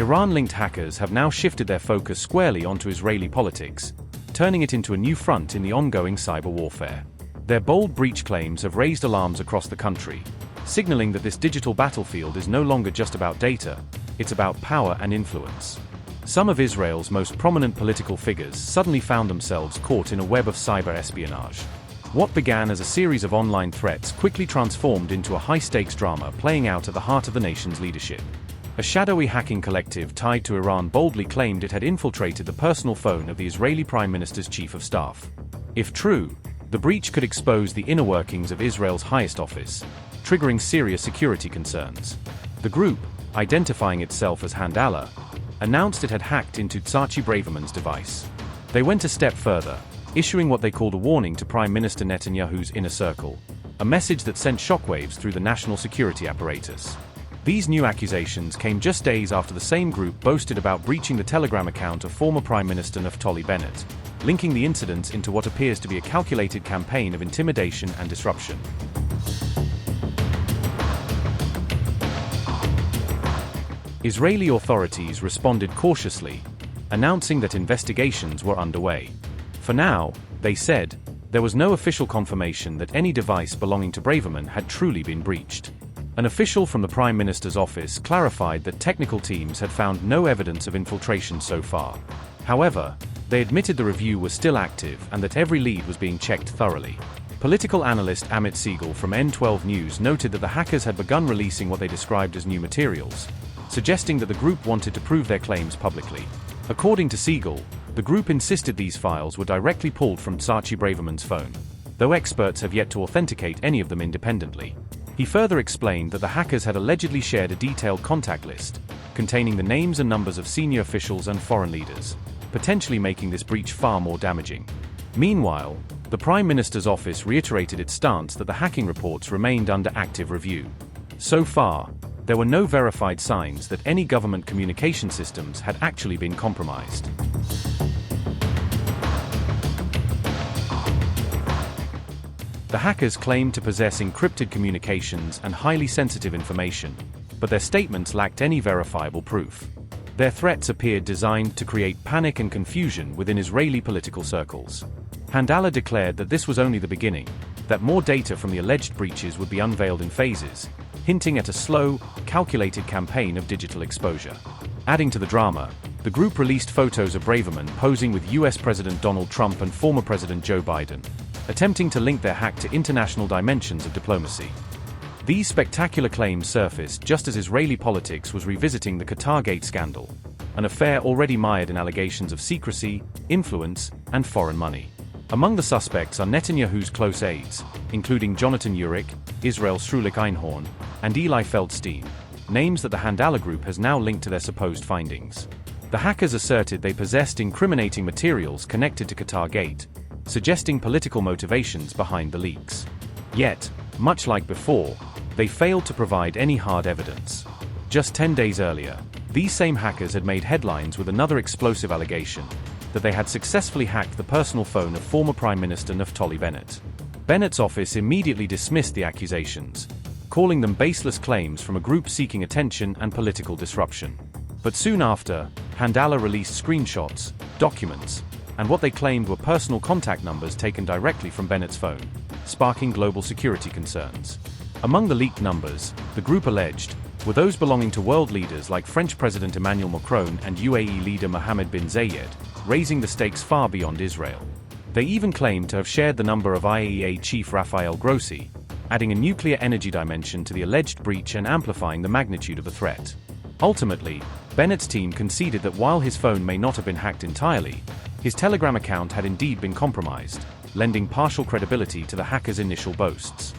Iran-linked hackers have now shifted their focus squarely onto Israeli politics, turning it into a new front in the ongoing cyber warfare. Their bold breach claims have raised alarms across the country, signaling that this digital battlefield is no longer just about data, it's about power and influence. Some of Israel's most prominent political figures suddenly found themselves caught in a web of cyber espionage. What began as a series of online threats quickly transformed into a high-stakes drama playing out at the heart of the nation's leadership. A shadowy hacking collective tied to Iran boldly claimed it had infiltrated the personal phone of the Israeli Prime Minister's chief of staff. If true, the breach could expose the inner workings of Israel's highest office, triggering serious security concerns. The group, identifying itself as Handala, announced it had hacked into Tzachi Braverman's device. They went a step further, issuing what they called a warning to Prime Minister Netanyahu's inner circle, a message that sent shockwaves through the national security apparatus. These new accusations came just days after the same group boasted about breaching the Telegram account of former Prime Minister Naftali Bennett, linking the incidents into what appears to be a calculated campaign of intimidation and disruption. Israeli authorities responded cautiously, announcing that investigations were underway. For now, they said, there was no official confirmation that any device belonging to Braverman had truly been breached. An official from the Prime Minister's office clarified that technical teams had found no evidence of infiltration so far. However, they admitted the review was still active and that every lead was being checked thoroughly. Political analyst Amit Siegel from N12 News noted that the hackers had begun releasing what they described as new materials, suggesting that the group wanted to prove their claims publicly. According to Siegel, the group insisted these files were directly pulled from Tzachi Braverman's phone, though experts have yet to authenticate any of them independently. He further explained that the hackers had allegedly shared a detailed contact list, containing the names and numbers of senior officials and foreign leaders, potentially making this breach far more damaging. Meanwhile, the Prime Minister's office reiterated its stance that the hacking reports remained under active review. So far, there were no verified signs that any government communication systems had actually been compromised. The hackers claimed to possess encrypted communications and highly sensitive information, but their statements lacked any verifiable proof. Their threats appeared designed to create panic and confusion within Israeli political circles. Handala declared that this was only the beginning, that more data from the alleged breaches would be unveiled in phases, hinting at a slow, calculated campaign of digital exposure. Adding to the drama, the group released photos of Braverman posing with US President Donald Trump and former President Joe Biden, attempting to link their hack to international dimensions of diplomacy. These spectacular claims surfaced just as Israeli politics was revisiting the QatarGate scandal, an affair already mired in allegations of secrecy, influence, and foreign money. Among the suspects are Netanyahu's close aides, including Jonathan Urich, Israel Shrulik Einhorn, and Eli Feldstein, names that the Handala group has now linked to their supposed findings. The hackers asserted they possessed incriminating materials connected to QatarGate, suggesting political motivations behind the leaks. Yet, much like before, they failed to provide any hard evidence. Just 10 days earlier, these same hackers had made headlines with another explosive allegation, that they had successfully hacked the personal phone of former Prime Minister Naftali Bennett. Bennett's office immediately dismissed the accusations, calling them baseless claims from a group seeking attention and political disruption. But soon after, Handala released screenshots, documents, and what they claimed were personal contact numbers taken directly from Bennett's phone, sparking global security concerns. Among the leaked numbers, the group alleged, were those belonging to world leaders like French President Emmanuel Macron and UAE leader Mohammed bin Zayed, raising the stakes far beyond Israel. They even claimed to have shared the number of IAEA chief Rafael Grossi, adding a nuclear energy dimension to the alleged breach and amplifying the magnitude of the threat. Ultimately, Bennett's team conceded that while his phone may not have been hacked entirely, his Telegram account had indeed been compromised, lending partial credibility to the hackers' initial boasts.